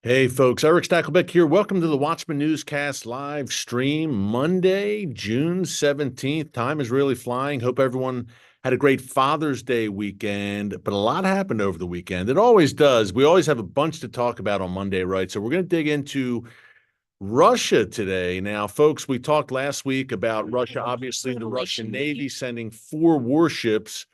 Hey folks, Erick Stakelbeck here. Welcome to the Watchman Newscast live stream Monday, June 17th. Time is really flying. Hope everyone had a great Father's Day weekend, but a lot happened over the weekend. It always does. We always have a bunch to talk about on Monday, right? So we're going to dig into Russia today. Now, folks, we talked last week about Russia, obviously the Russian Navy sending 4 warships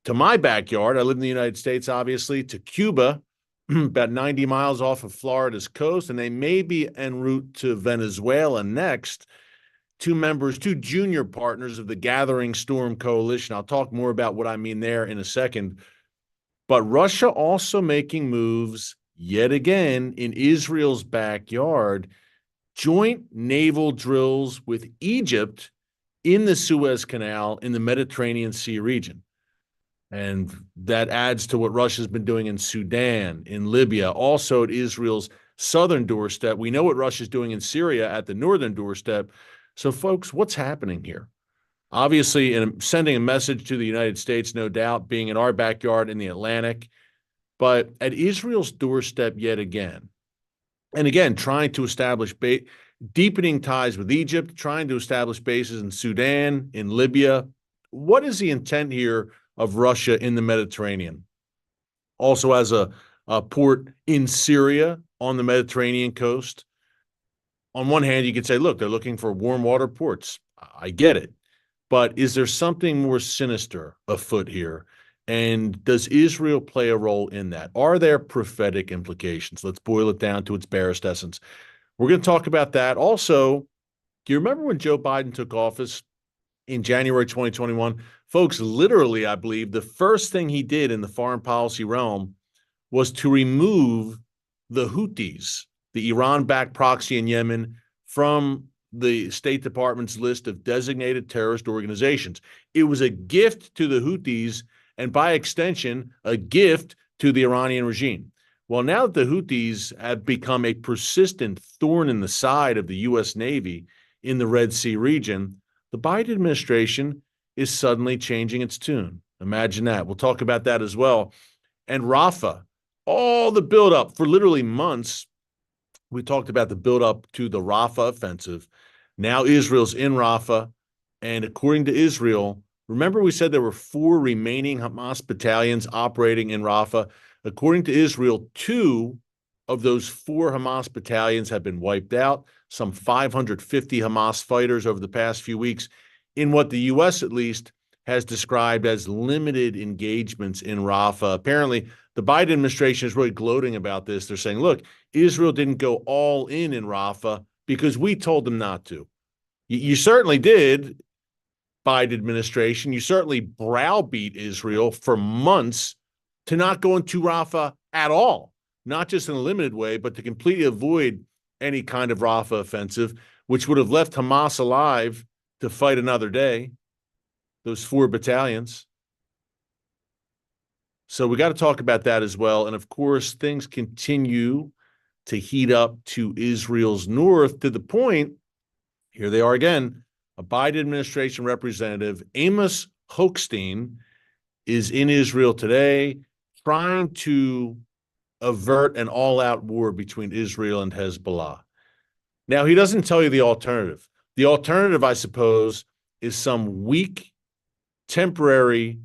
to my backyard. I live in the United States, obviously, to Cuba, about 90 miles off of Florida's coast, and they may be en route to Venezuela next. Two junior partners of the Gathering Storm Coalition. I'll talk more about what I mean there in a second. But Russia also making moves yet again in Israel's backyard, joint naval drills with Egypt in the Suez Canal in the Mediterranean Sea region. And that adds to what Russia's been doing in Sudan, in Libya, also at Israel's southern doorstep. We know what Russia's doing in Syria at the northern doorstep. So, folks, what's happening here? Obviously, sending a message to the United States, no doubt, being in our backyard in the Atlantic, but at Israel's doorstep yet again. And again, trying to establish deepening ties with Egypt, trying to establish bases in Sudan, in Libya. What is the intent here of Russia in the Mediterranean? Also as a port in Syria on the Mediterranean coast. On one hand, you could say, look, they're looking for warm water ports. I get it. But is there something more sinister afoot here? And does Israel play a role in that? Are there prophetic implications? Let's boil it down to its barest essence. We're going to talk about that. Also, do you remember when Joe Biden took office in January 2021? Folks, literally, I believe the first thing he did in the foreign policy realm was to remove the Houthis, the Iran-backed proxy in Yemen, from the State Department's list of designated terrorist organizations. It was a gift to the Houthis and, by extension, a gift to the Iranian regime. Well, now that the Houthis have become a persistent thorn in the side of the U.S. Navy in the Red Sea region, the Biden administration is suddenly changing its tune. Imagine that. We'll talk about that as well. And Rafah, all the buildup for literally months. We talked about the buildup to the Rafah offensive. Now Israel's in Rafah. And according to Israel, remember we said there were 4 remaining Hamas battalions operating in Rafah. According to Israel, 2 of those 4 Hamas battalions have been wiped out. Some 550 Hamas fighters over the past few weeks in what the U.S. at least has described as limited engagements in Rafah. Apparently, the Biden administration is really gloating about this. They're saying, look, Israel didn't go all in Rafah because we told them not to. You certainly did, Biden administration. You certainly browbeat Israel for months to not go into Rafah at all, not just in a limited way, but to completely avoid any kind of Rafah offensive, which would have left Hamas alive to fight another day, those 4 battalions. So we got to talk about that as well. And of course, things continue to heat up to Israel's north to the point, here they are again, a Biden administration representative, Amos Hochstein, is in Israel today trying to avert an all-out war between Israel and Hezbollah. Now, he doesn't tell you the alternative. The alternative, I suppose, is some weak, temporary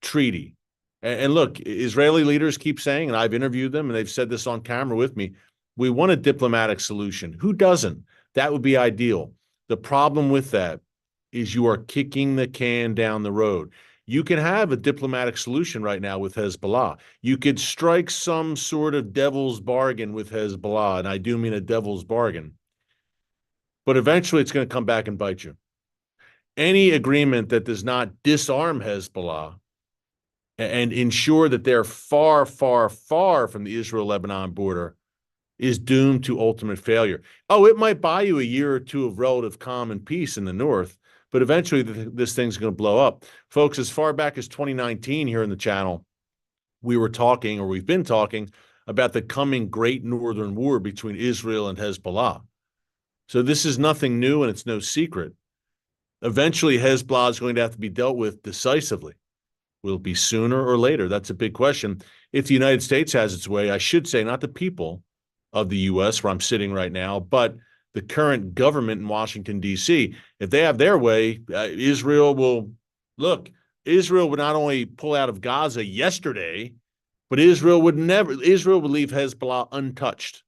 treaty. And look, Israeli leaders keep saying, and I've interviewed them, and they've said this on camera with me, we want a diplomatic solution. Who doesn't? That would be ideal. The problem with that is you are kicking the can down the road. You can have a diplomatic solution right now with Hezbollah. You could strike some sort of devil's bargain with Hezbollah, and I do mean a devil's bargain. But eventually it's going to come back and bite you. Any agreement that does not disarm Hezbollah and ensure that they're far, far, far from the Israel-Lebanon border is doomed to ultimate failure. Oh, it might buy you a year or 2 of relative calm and peace in the north, but eventually this thing's going to blow up. Folks, as far back as 2019 here in the channel, we've been talking about the coming Great Northern War between Israel and Hezbollah. So this is nothing new, and it's no secret. Eventually, Hezbollah is going to have to be dealt with decisively. Will it be sooner or later? That's a big question. If the United States has its way, I should say, not the people of the U.S., where I'm sitting right now, but the current government in Washington, D.C., if they have their way, Israel will look. Israel would not only pull out of Gaza yesterday, but Israel would leave Hezbollah untouched.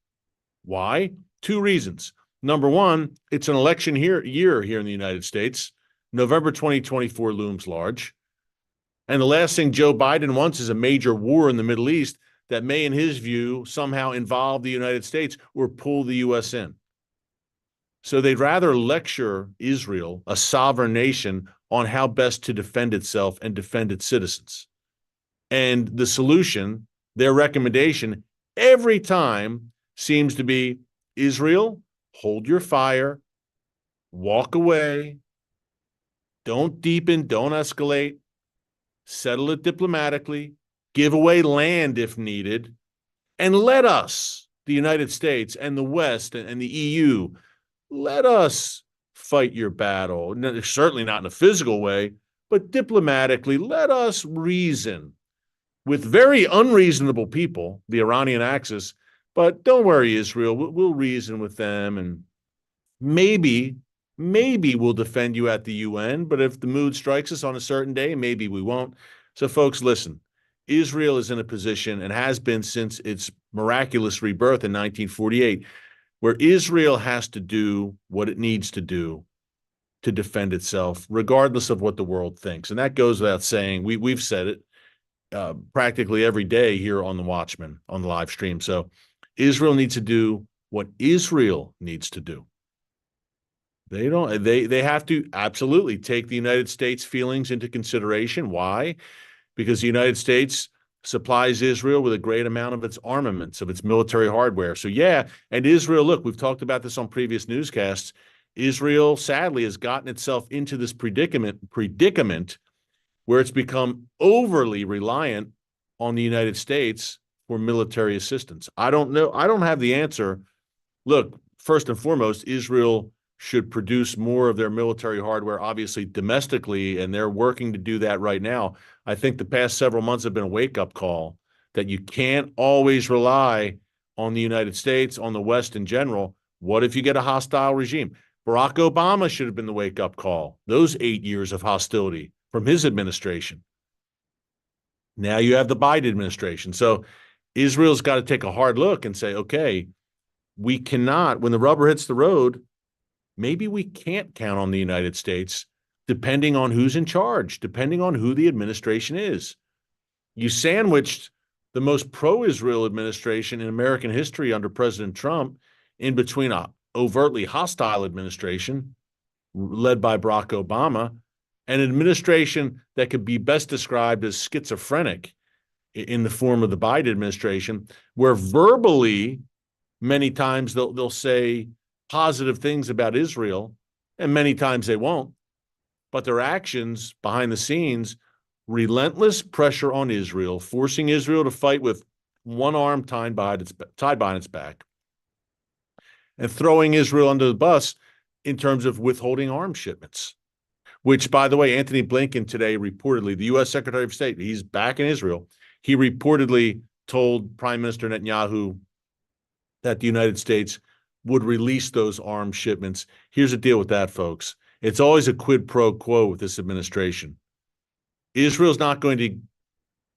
Why? Two reasons. Number one, it's an election year here in the United States. November 2024 looms large. And the last thing Joe Biden wants is a major war in the Middle East that may, in his view, somehow involve the United States or pull the U.S. in. So they'd rather lecture Israel, a sovereign nation, on how best to defend itself and defend its citizens. And the solution, their recommendation, every time seems to be Israel, hold your fire, walk away, don't deepen, don't escalate, settle it diplomatically, give away land if needed, and let us, the United States and the West and the EU, let us fight your battle. Certainly not in a physical way, but diplomatically, let us reason with very unreasonable people, the Iranian axis. But don't worry, Israel, we'll reason with them, and maybe we'll defend you at the UN. But if the mood strikes us on a certain day, maybe we won't. So, folks, listen. Israel is in a position, and has been since its miraculous rebirth in 1948, where Israel has to do what it needs to do to defend itself, regardless of what the world thinks. And that goes without saying. We've said it practically every day here on the Watchman, on the live stream. So Israel needs to do what Israel needs to do. They have to absolutely take the United States' feelings into consideration. Why? Because the United States supplies Israel with a great amount of its armaments, of its military hardware. So yeah, and Israel, look, we've talked about this on previous newscasts. Israel, sadly, has gotten itself into this predicament where it's become overly reliant on the United States for military assistance. I don't know. I don't have the answer. Look, first and foremost, Israel should produce more of their military hardware, obviously domestically, and they're working to do that right now. I think the past several months have been a wake-up call that you can't always rely on the United States, on the West in general. What if you get a hostile regime? Barack Obama should have been the wake-up call, those 8 years of hostility from his administration. Now you have the Biden administration. So Israel's got to take a hard look and say, okay, we cannot, when the rubber hits the road, maybe we can't count on the United States, depending on who's in charge, depending on who the administration is. You sandwiched the most pro-Israel administration in American history under President Trump in between an overtly hostile administration led by Barack Obama and an administration that could be best described as schizophrenic in the form of the Biden administration, where verbally many times they'll say positive things about Israel, and many times they won't. But their actions behind the scenes, relentless pressure on Israel, forcing Israel to fight with one arm tied behind its back, and throwing Israel under the bus in terms of withholding arms shipments, which, by the way, Antony Blinken today reportedly, the U.S. Secretary of State, he's back in Israel, he reportedly told Prime Minister Netanyahu that the United States would release those arms shipments. Here's the deal with that, folks. It's always a quid pro quo with this administration. Israel's not going to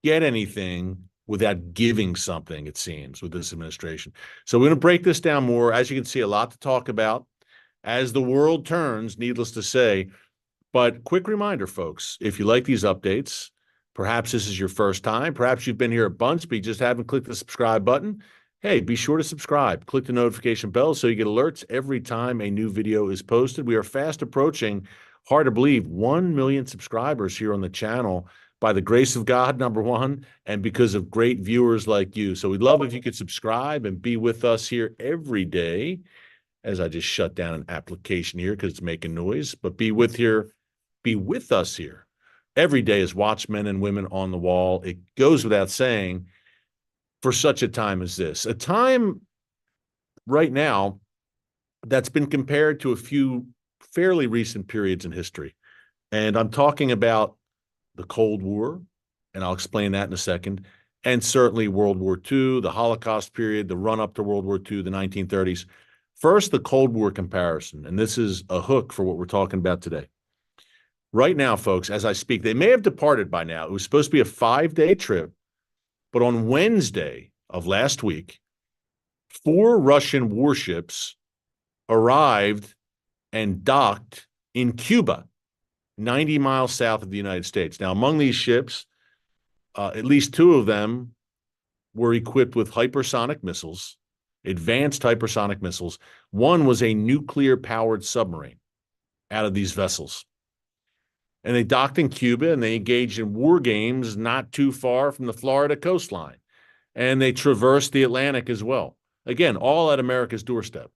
get anything without giving something, it seems, with this administration. So we're going to break this down more. As you can see, a lot to talk about as the world turns, needless to say. But quick reminder, folks, if you like these updates, perhaps this is your first time, perhaps you've been here a bunch, but you just haven't clicked the subscribe button. Hey, be sure to subscribe. Click the notification bell so you get alerts every time a new video is posted. We are fast approaching, hard to believe, 1 million subscribers here on the channel by the grace of God, number one, and because of great viewers like you. So we'd love if you could subscribe and be with us here every day, as I just shut down an application here because it's making noise, but be with us here every day as watchmen and women on the wall. It goes without saying, for such a time as this, a time right now that's been compared to a few fairly recent periods in history. And I'm talking about the Cold War, and I'll explain that in a second, and certainly World War II, the Holocaust period, the run-up to World War II, the 1930s. First, the Cold War comparison, and this is a hook for what we're talking about today. Right now, folks, as I speak, they may have departed by now. It was supposed to be a 5-day trip, but on Wednesday of last week, 4 Russian warships arrived and docked in Cuba, 90 miles south of the United States. Now, among these ships, at least 2 of them were equipped with hypersonic missiles, advanced hypersonic missiles. One was a nuclear-powered submarine out of these vessels. And they docked in Cuba, and they engaged in war games not too far from the Florida coastline. And they traversed the Atlantic as well. Again, all at America's doorstep.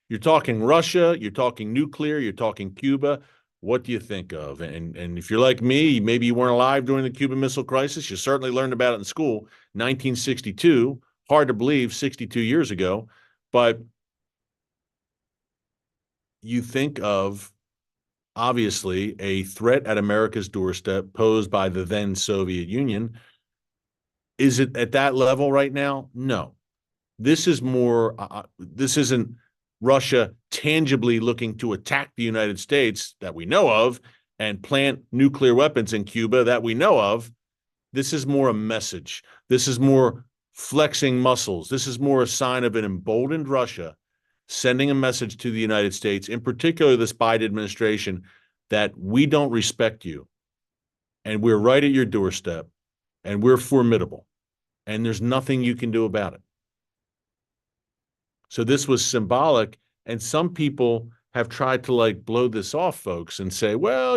You're talking Russia, you're talking nuclear, you're talking Cuba. What do you think of? And if you're like me, maybe you weren't alive during the Cuban Missile Crisis. You certainly learned about it in school. 1962, hard to believe, 62 years ago. But you think of, obviously, a threat at America's doorstep posed by the then Soviet Union. Is it at that level right now? No. This is more, this isn't Russia tangibly looking to attack the United States that we know of and plant nuclear weapons in Cuba that we know of. This is more a message. This is more flexing muscles. This is more a sign of an emboldened Russia sending a message to the United States, in particular this Biden administration, that we don't respect you and we're right at your doorstep and we're formidable and there's nothing you can do about it. So this was symbolic, and some people have tried to blow this off, folks, and say, well,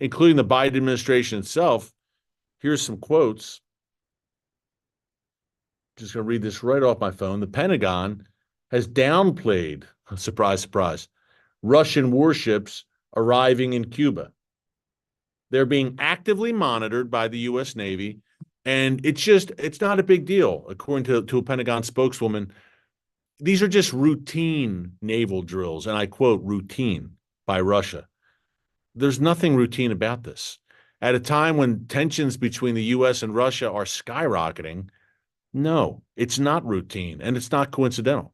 including the Biden administration itself. Here's some quotes. Just going to read this right off my phone. The Pentagon has downplayed, surprise, surprise, Russian warships arriving in Cuba. They're being actively monitored by the U.S. Navy, and it's not a big deal, according to a Pentagon spokeswoman. These are just routine naval drills, and I quote, routine by Russia. There's nothing routine about this. At a time when tensions between the U.S. and Russia are skyrocketing, no, it's not routine, and it's not coincidental.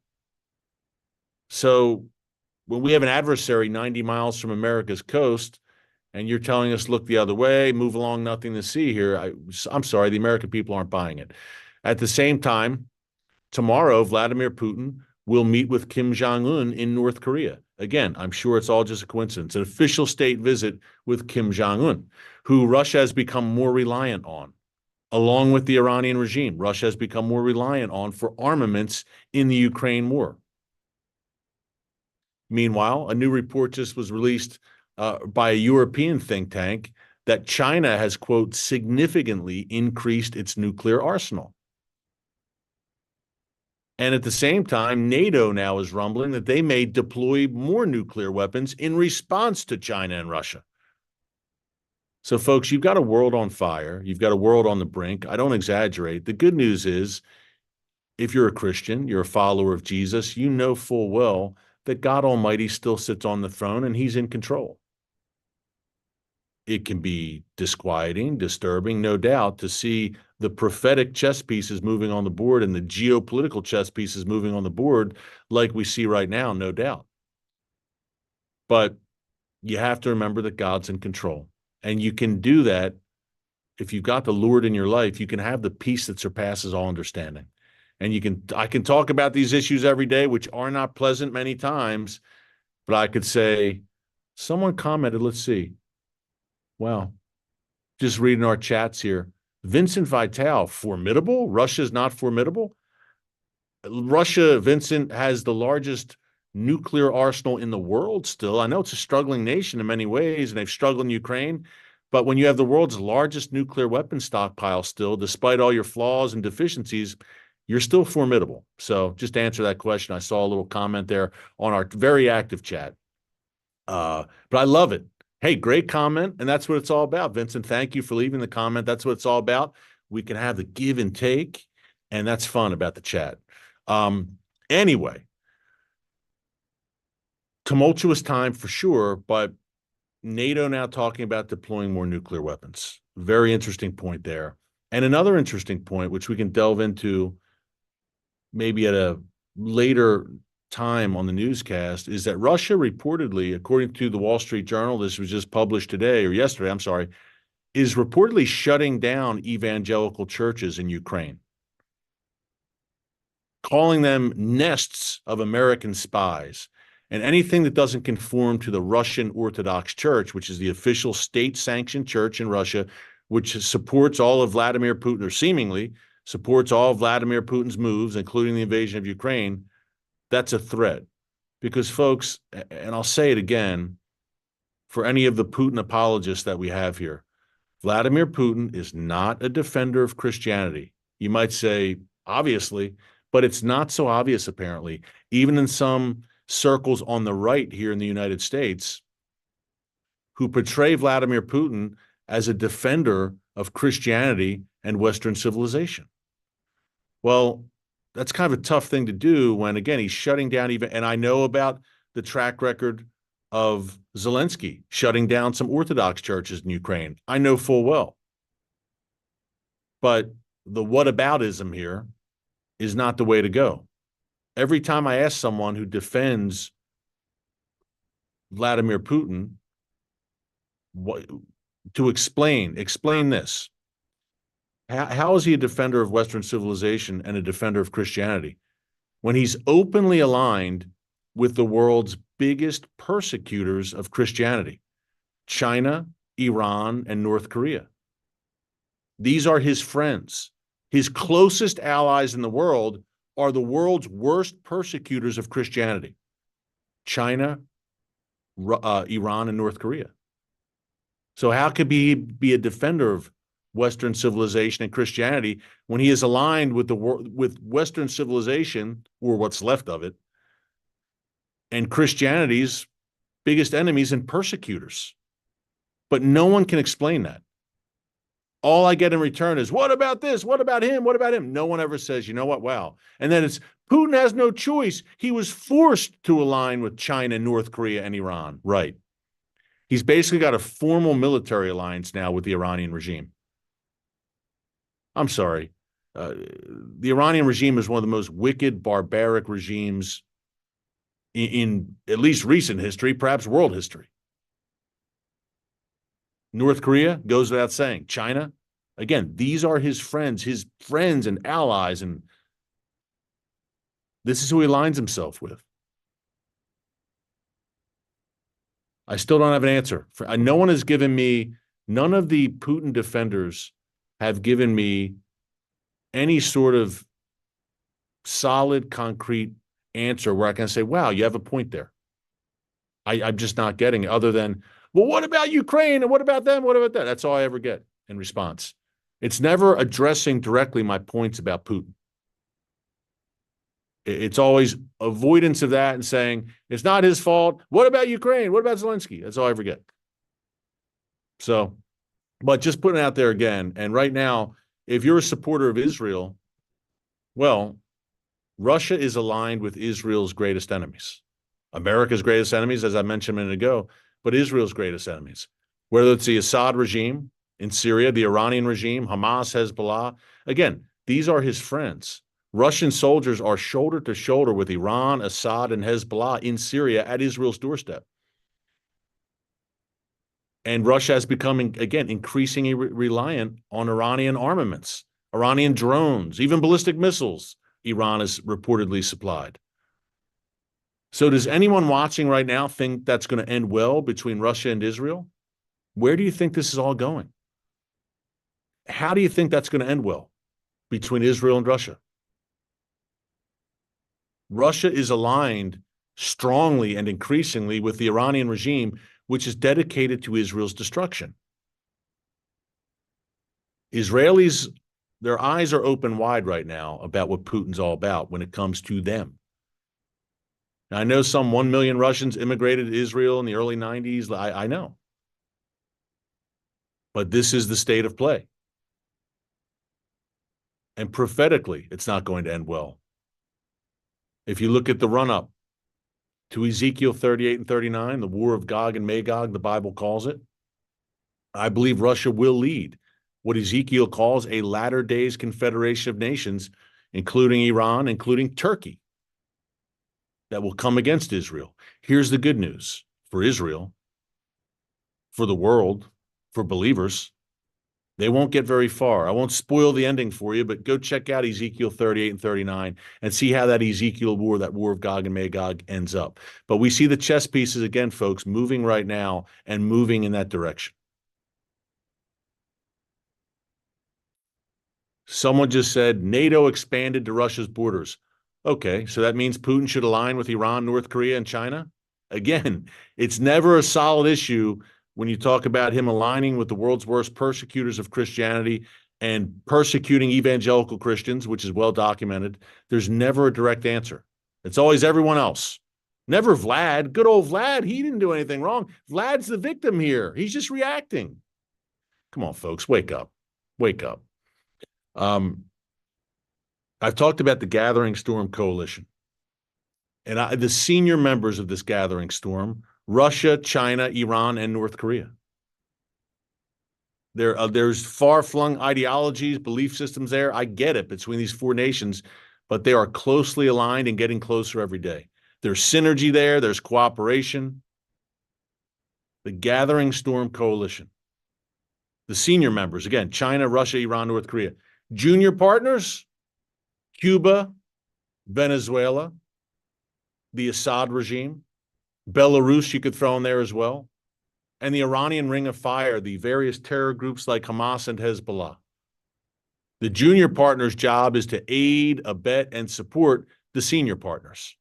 So when we have an adversary 90 miles from America's coast, and you're telling us, look the other way, move along, nothing to see here, I'm sorry, the American people aren't buying it. At the same time, tomorrow, Vladimir Putin will meet with Kim Jong-un in North Korea. Again, I'm sure it's all just a coincidence. An official state visit with Kim Jong-un, who Russia has become more reliant on. Along with the Iranian regime, Russia has become more reliant on for armaments in the Ukraine war. Meanwhile, a new report just was released by a European think tank that China has, quote, significantly increased its nuclear arsenal. And at the same time, NATO now is rumbling that they may deploy more nuclear weapons in response to China and Russia. So, folks, you've got a world on fire. You've got a world on the brink. I don't exaggerate. The good news is, if you're a Christian, you're a follower of Jesus, you know full well that God Almighty still sits on the throne and he's in control. It can be disquieting, disturbing, no doubt, to see the prophetic chess pieces moving on the board and the geopolitical chess pieces moving on the board like we see right now, no doubt. But you have to remember that God's in control. And you can do that if you've got the Lord in your life. You can have the peace that surpasses all understanding. And I can talk about these issues every day, which are not pleasant many times, but I could say, someone commented, let's see. Wow. Just reading our chats here. Vincent Vital, formidable? Russia's not formidable? Russia, Vincent, has the largest nuclear arsenal in the world still. I know it's a struggling nation in many ways, and they've struggled in Ukraine. But when you have the world's largest nuclear weapon stockpile still, despite all your flaws and deficiencies, you're still formidable. So just to answer that question, I saw a little comment there on our very active chat. But I love it. Hey, great comment. And that's what it's all about. Vincent, thank you for leaving the comment. That's what it's all about. We can have the give and take, and that's fun about the chat. Anyway, tumultuous time for sure, but NATO now talking about deploying more nuclear weapons. Very interesting point there. And another interesting point, which we can delve into maybe at a later time on the newscast, is that Russia reportedly, according to the Wall Street Journal, this was just published today or yesterday, I'm sorry, is reportedly shutting down evangelical churches in Ukraine, calling them nests of American spies. And anything that doesn't conform to the Russian Orthodox Church, which is the official state-sanctioned church in Russia, which supports all of Vladimir Putin, or seemingly supports all of Vladimir Putin's moves, including the invasion of Ukraine, that's a threat. Because, folks, and I'll say it again, for any of the Putin apologists that we have here, Vladimir Putin is not a defender of Christianity. You might say, obviously, but it's not so obvious, apparently. Even in some circles on the right here in the United States, who portray Vladimir Putin as a defender of Christianity and Western civilization. Well, that's kind of a tough thing to do when, again, he's shutting down even, and I know about the track record of Zelensky shutting down some Orthodox churches in Ukraine. I know full well. But the whataboutism here is not the way to go. Every time I ask someone who defends Vladimir Putin to explain this, how is he a defender of Western civilization and a defender of Christianity when he's openly aligned with the world's biggest persecutors of Christianity, China, Iran, and North Korea? These are his friends. His closest allies in the world are the world's worst persecutors of Christianity, China, Iran, and North Korea. So how could he be a defender of Western civilization and Christianity when he is aligned with with Western civilization, or what's left of it, and Christianity's biggest enemies and persecutors? But no one can explain that. All I get in return is, what about this? What about him? What about him? No one ever says, you know what? Wow. And then it's, Putin has no choice. He was forced to align with China, North Korea, and Iran. Right. He's basically got a formal military alliance now with the Iranian regime. I'm sorry. The Iranian regime is one of the most wicked, barbaric regimes in at least recent history, perhaps world history. North Korea goes without saying. China, again, these are his friends and allies, and this is who he aligns himself with. I still don't have an answer. No one has given me, none of the Putin defenders have given me any sort of solid, concrete answer where I can say, wow, you have a point there. I'm just not getting it, other than, well, what about Ukraine? And what about them? What about that? That's all I ever get in response. It's never addressing directly my points about Putin. It's always avoidance of that and saying, it's not his fault. What about Ukraine? What about Zelensky? That's all I ever get. So, but just putting it out there again, and right now, if you're a supporter of Israel, well, Russia is aligned with Israel's greatest enemies. America's greatest enemies, as I mentioned a minute ago, but Israel's greatest enemies, whether it's the Assad regime in Syria, the Iranian regime, Hamas, Hezbollah. Again, these are his friends. Russian soldiers are shoulder to shoulder with Iran, Assad, and Hezbollah in Syria at Israel's doorstep. And Russia has become, again, increasingly reliant on Iranian armaments, Iranian drones, even ballistic missiles Iran has reportedly supplied. So does anyone watching right now think that's going to end well between Russia and Israel? Where do you think this is all going? How do you think that's going to end well between Israel and Russia? Russia is aligned strongly and increasingly with the Iranian regime, which is dedicated to Israel's destruction. Israelis, their eyes are open wide right now about what Putin's all about when it comes to them. Now, I know some 1 million Russians immigrated to Israel in the early 90s. I know. But this is the state of play. And prophetically, it's not going to end well. If you look at the run-up to Ezekiel 38 and 39, the war of Gog and Magog, the Bible calls it, I believe Russia will lead what Ezekiel calls a latter days confederation of nations, including Iran, including Turkey, that will come against Israel. Here's the good news for Israel, for the world, for believers. They won't get very far. I won't spoil the ending for you, but go check out Ezekiel 38 and 39 and see how that Ezekiel war, that war of Gog and Magog, ends up. But we see the chess pieces again, folks, moving right now and moving in that direction. Someone just said NATO expanded to Russia's borders. Okay, so that means Putin should align with Iran, North Korea, and China? Again, it's never a solid issue when you talk about him aligning with the world's worst persecutors of Christianity and persecuting evangelical Christians, which is well documented. There's never a direct answer. It's always everyone else. Never Vlad. Good old Vlad. He didn't do anything wrong. Vlad's the victim here. He's just reacting. Come on, folks. Wake up. Wake up. I've talked about the Gathering Storm Coalition. And the senior members of this Gathering Storm, Russia, China, Iran, and North Korea. There's far-flung ideologies, belief systems there. I get it between these four nations, but they are closely aligned and getting closer every day. There's synergy there. There's cooperation. The Gathering Storm Coalition. The senior members, again, China, Russia, Iran, North Korea. Junior partners, Cuba, Venezuela, the Assad regime, Belarus you could throw in there as well, and the Iranian Ring of Fire, the various terror groups like Hamas and Hezbollah. The junior partners' job is to aid, abet, and support the senior partners.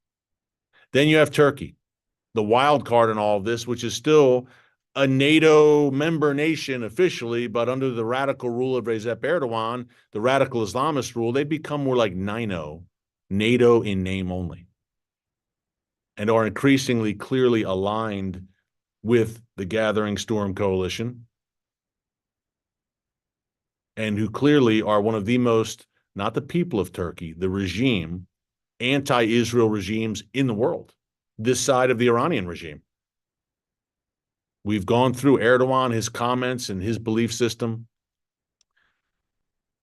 Then you have Turkey, the wild card in all of this, which is still a NATO member nation officially, but under the radical rule of Recep Erdogan, the radical Islamist rule, they become more like NATO in name only, and are increasingly clearly aligned with the Gathering Storm Coalition, and who clearly are one of the most, not the people of Turkey, the regime, anti-Israel regimes in the world, this side of the Iranian regime. We've gone through Erdogan, his comments, and his belief system.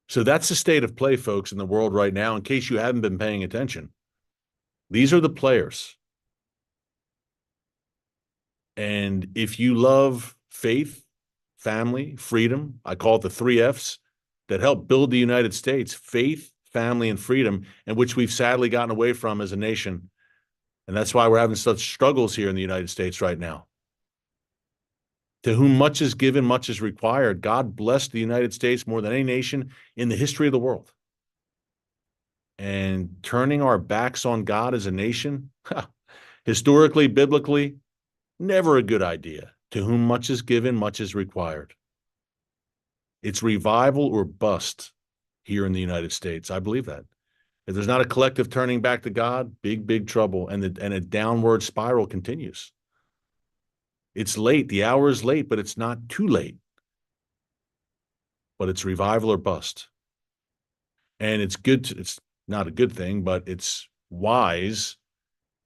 So that's the state of play, folks, in the world right now, in case you haven't been paying attention. These are the players. And if you love faith, family, freedom, I call it the 3 F's that help build the United States: faith, family, and freedom, and which we've sadly gotten away from as a nation. And that's why we're having such struggles here in the United States right now. To whom much is given, much is required. God blessed the United States more than any nation in the history of the world. And turning our backs on God as a nation, historically, biblically, never a good idea. To whom much is given, much is required. It's revival or bust here in the United States. I believe that. If there's not a collective turning back to God, big, big trouble. And a downward spiral continues. It's late. The hour is late, but it's not too late. But it's revival or bust. And it's good. It's not a good thing, but it's wise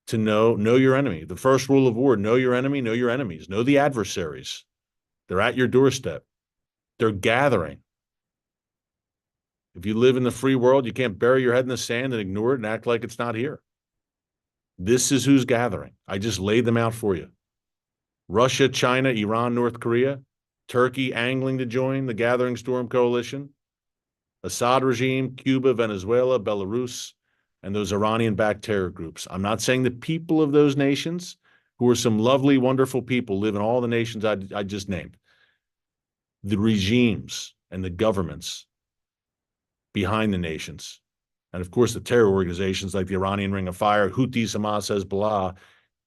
to know your enemy. The first rule of war: know your enemy, know your enemies, know the adversaries. They're at your doorstep. They're gathering. If you live in the free world, you can't bury your head in the sand and ignore it and act like it's not here. This is who's gathering. I just laid them out for you. Russia, China, Iran, North Korea, Turkey angling to join the Gathering Storm Coalition, Assad regime, Cuba, Venezuela, Belarus, and those Iranian-backed terror groups. I'm not saying the people of those nations, who are some lovely, wonderful people, live in all the nations I just named. The regimes and the governments behind the nations, and of course the terror organizations like the Iranian Ring of Fire, Houthis, Hamas, Hezbollah,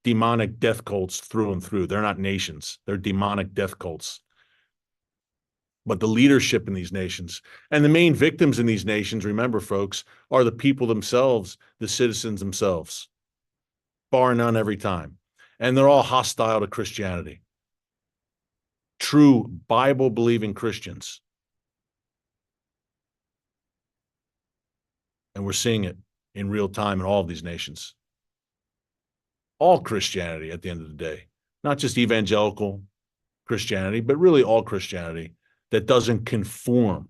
demonic death cults through and through. They're not nations. They're demonic death cults. But the leadership in these nations and the main victims in these nations, remember, folks, are the people themselves, the citizens themselves, bar none every time. And they're all hostile to Christianity. True Bible-believing Christians. And we're seeing it in real time in all of these nations. All Christianity at the end of the day, not just evangelical Christianity, but really all Christianity. that doesn't conform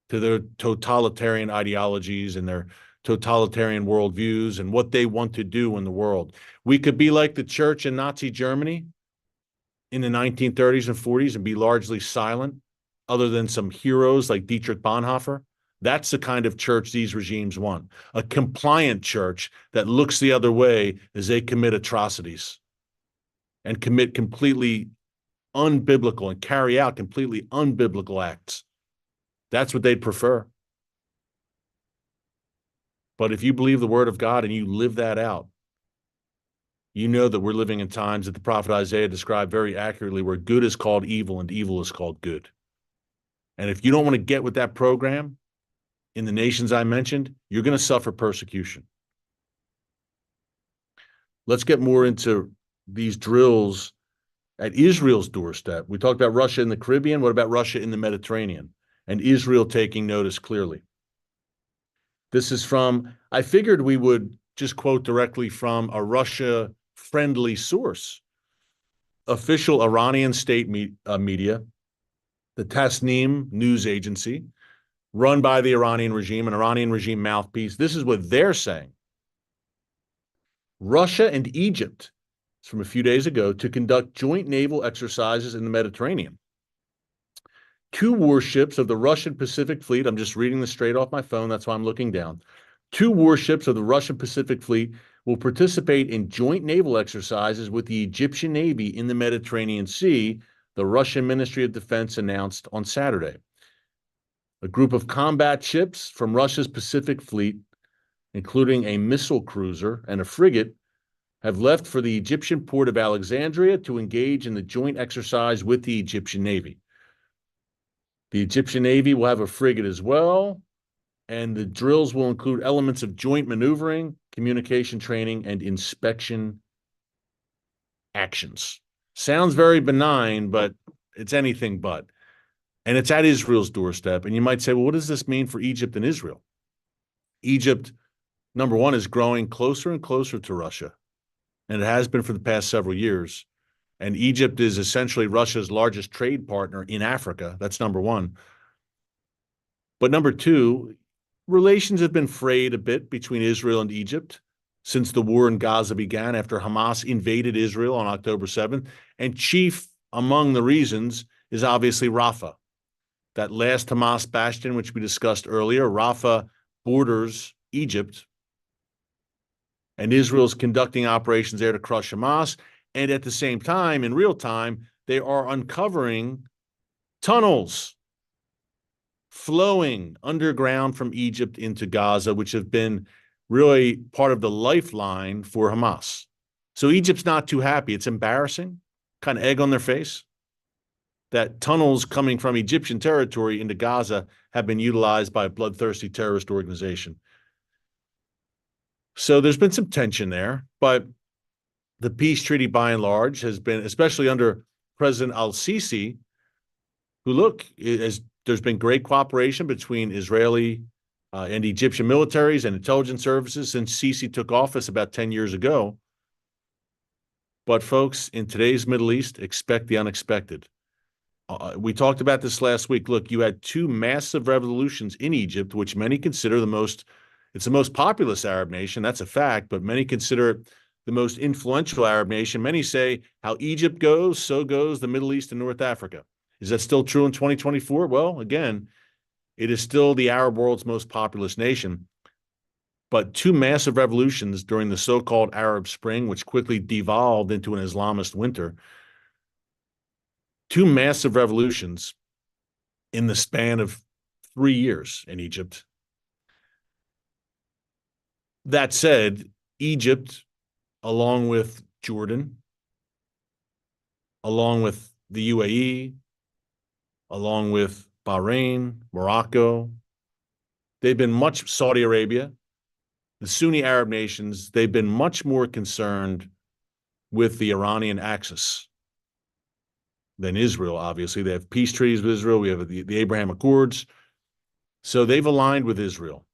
to their totalitarian ideologies and their totalitarian worldviews and what they want to do in the world. We could be like the church in Nazi Germany in the 1930s and 40s and be largely silent, other than some heroes like Dietrich Bonhoeffer. That's the kind of church these regimes want. A compliant church that looks the other way as they commit atrocities and commit completely unbiblical and carry out completely unbiblical acts. That's what they'd prefer. But if you believe the word of God and you live that out, you know that we're living in times that the prophet Isaiah described very accurately, where good is called evil and evil is called good. And if you don't want to get with that program in the nations I mentioned, you're going to suffer persecution. Let's get more into these drills at Israel's doorstep. We talked about Russia in the Caribbean. What about Russia in the Mediterranean? And Israel taking notice clearly. This is from, I figured we would just quote directly from a Russia-friendly source. Official Iranian state media, the Tasnim news agency, run by the Iranian regime, an Iranian regime mouthpiece. This is what they're saying. Russia and Egypt, it's from a few days ago, to conduct joint naval exercises in the Mediterranean. 2 warships of the Russian Pacific Fleet, I'm just reading this straight off my phone, that's why I'm looking down. 2 warships of the Russian Pacific Fleet will participate in joint naval exercises with the Egyptian Navy in the Mediterranean Sea, the Russian Ministry of Defense announced on Saturday. A group of combat ships from Russia's Pacific Fleet, including a missile cruiser and a frigate, have left for the Egyptian port of Alexandria to engage in the joint exercise with the Egyptian Navy. The Egyptian Navy will have a frigate as well, and the drills will include elements of joint maneuvering, communication training, and inspection actions. Sounds very benign, but it's anything but. And it's at Israel's doorstep. And you might say, well, what does this mean for Egypt and Israel? Egypt, number one, is growing closer and closer to Russia, and it has been for the past several years. And Egypt is essentially Russia's largest trade partner in Africa. That's number one. But number two, relations have been frayed a bit between Israel and Egypt since the war in Gaza began after Hamas invaded Israel on October 7th. And chief among the reasons is obviously Rafah, that last Hamas bastion, which we discussed earlier. Rafah borders Egypt, and Israel's conducting operations there to crush Hamas. And at the same time, in real time, they are uncovering tunnels flowing underground from Egypt into Gaza, which have been really part of the lifeline for Hamas. So Egypt's not too happy. It's embarrassing, kind of egg on their face, that tunnels coming from Egyptian territory into Gaza have been utilized by a bloodthirsty terrorist organization. So there's been some tension there, but the peace treaty, by and large, has been, especially under President al-Sisi, who, look, there's been great cooperation between Israeli and Egyptian militaries and intelligence services since Sisi took office about 10 years ago. But folks, in today's Middle East, expect the unexpected. We talked about this last week. Look, you had 2 massive revolutions in Egypt, which many consider it's the most populous Arab nation. That's a fact, but many consider it the most influential Arab nation. Many say how Egypt goes, so goes the Middle East and North Africa. Is that still true in 2024? Well, again, it is still the Arab world's most populous nation. But 2 massive revolutions during the so-called Arab Spring, which quickly devolved into an Islamist winter, 2 massive revolutions in the span of 3 years in Egypt. That said, Egypt, along with Jordan, along with the UAE, along with Bahrain, Morocco, Saudi Arabia, the Sunni Arab nations, they've been much more concerned with the Iranian axis than Israel, obviously. They have peace treaties with Israel. We have the Abraham Accords. So they've aligned with Israel.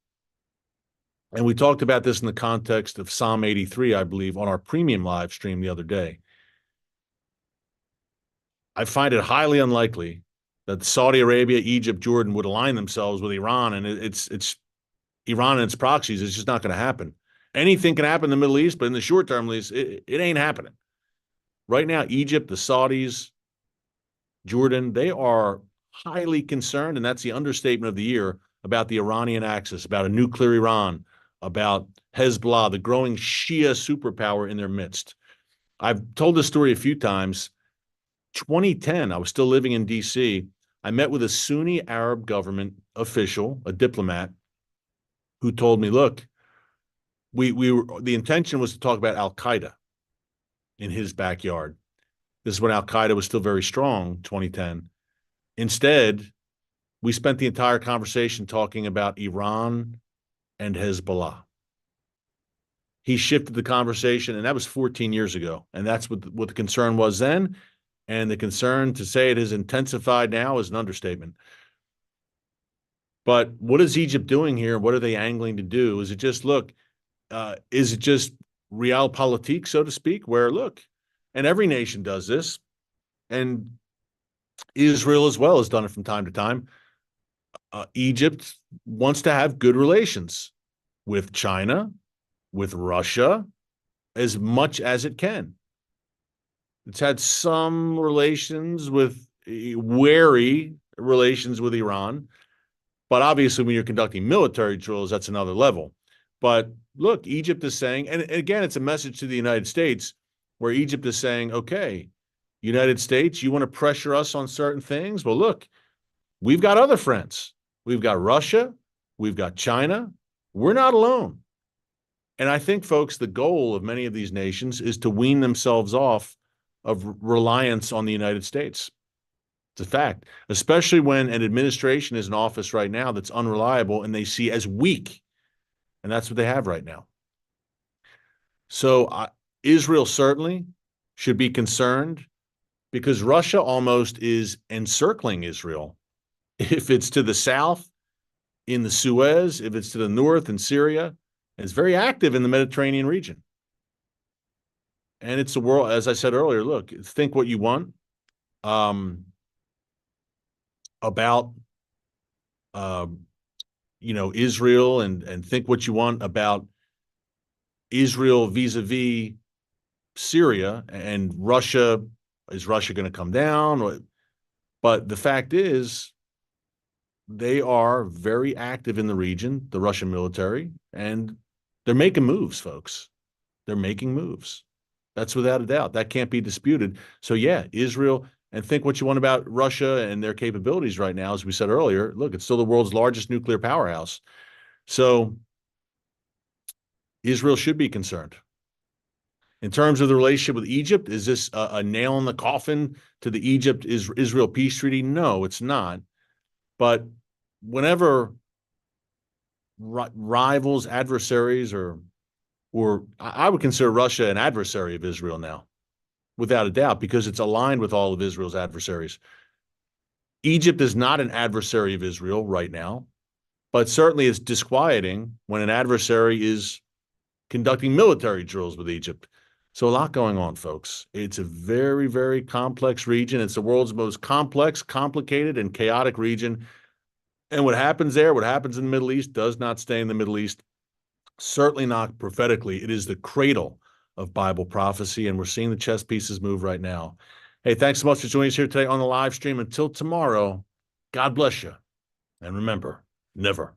And we talked about this in the context of Psalm 83, I believe, on our premium live stream the other day. I find it highly unlikely that Saudi Arabia, Egypt, Jordan would align themselves with Iran, and it's Iran and its proxies. It's just not going to happen. Anything can happen in the Middle East, but in the short term, at least, it ain't happening. Right now, Egypt, the Saudis, Jordan, they are highly concerned, and that's the understatement of the year, about the Iranian axis, about a nuclear Iran, about Hezbollah, the growing Shia superpower in their midst. I've told this story a few times. 2010, I was still living in D.C. I met with a Sunni Arab government official, a diplomat, who told me, look, the intention was to talk about Al-Qaeda in his backyard. This is when Al-Qaeda was still very strong, 2010. Instead, we spent the entire conversation talking about Iran and Hezbollah. He shifted the conversation, and that was 14 years ago. And that's what the concern was then. And the concern, to say it has intensified now, is an understatement. But what is Egypt doing here? What are they angling to do? Is it just, is it just realpolitik, so to speak, where, and every nation does this, and Israel as well has done it from time to time. Egypt wants to have good relations with China, with Russia, as much as it can. It's had some relations with, wary relations with Iran, but obviously when you're conducting military drills, that's another level. But look, Egypt is saying, and again, it's a message to the United States, where Egypt is saying, okay, United States, you want to pressure us on certain things? Well, look, we've got other friends. We've got Russia. We've got China. We're not alone. And I think, folks, the goal of many of these nations is to wean themselves off of reliance on the United States. It's a fact, especially when an administration is in office right now that's unreliable and they see as weak. And that's what they have right now. So Israel certainly should be concerned, because Russia almost is encircling Israel. If it's to the south in the Suez, if it's to the north in Syria, it's very active in the Mediterranean region. And it's a world, as I said earlier, look, think what you want about Israel, and think what you want about Israel vis-a-vis Syria and Russia. Is Russia going to come down? But the fact is, they are very active in the region, the Russian military, and they're making moves, folks. They're making moves. That's without a doubt. That can't be disputed. So yeah, Israel, and think what you want about Russia and their capabilities right now. As we said earlier, look, it's still the world's largest nuclear powerhouse. So Israel should be concerned. In terms of the relationship with Egypt, is this a nail in the coffin to the Egypt-Israel peace treaty? No, it's not. But whenever rivals, adversaries, or I would consider Russia an adversary of Israel now, without a doubt, because it's aligned with all of Israel's adversaries. Egypt is not an adversary of Israel right now, but certainly it's disquieting when an adversary is conducting military drills with Egypt. So a lot going on, folks. It's a very, very complex region. It's the world's most complex, complicated, and chaotic region. And what happens there, what happens in the Middle East, does not stay in the Middle East. Certainly not prophetically. It is the cradle of Bible prophecy, and we're seeing the chess pieces move right now. Hey, thanks so much for joining us here today on the live stream. Until tomorrow, God bless you. And remember, never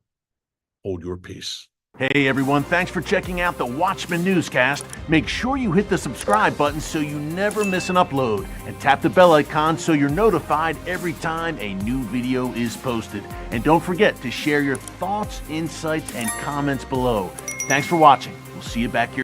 hold your peace. Hey everyone, thanks for checking out the Watchman Newscast. Make sure you hit the subscribe button so you never miss an upload, and tap the bell icon so you're notified every time a new video is posted. And don't forget to share your thoughts, insights, and comments below. Thanks for watching. We'll see you back here.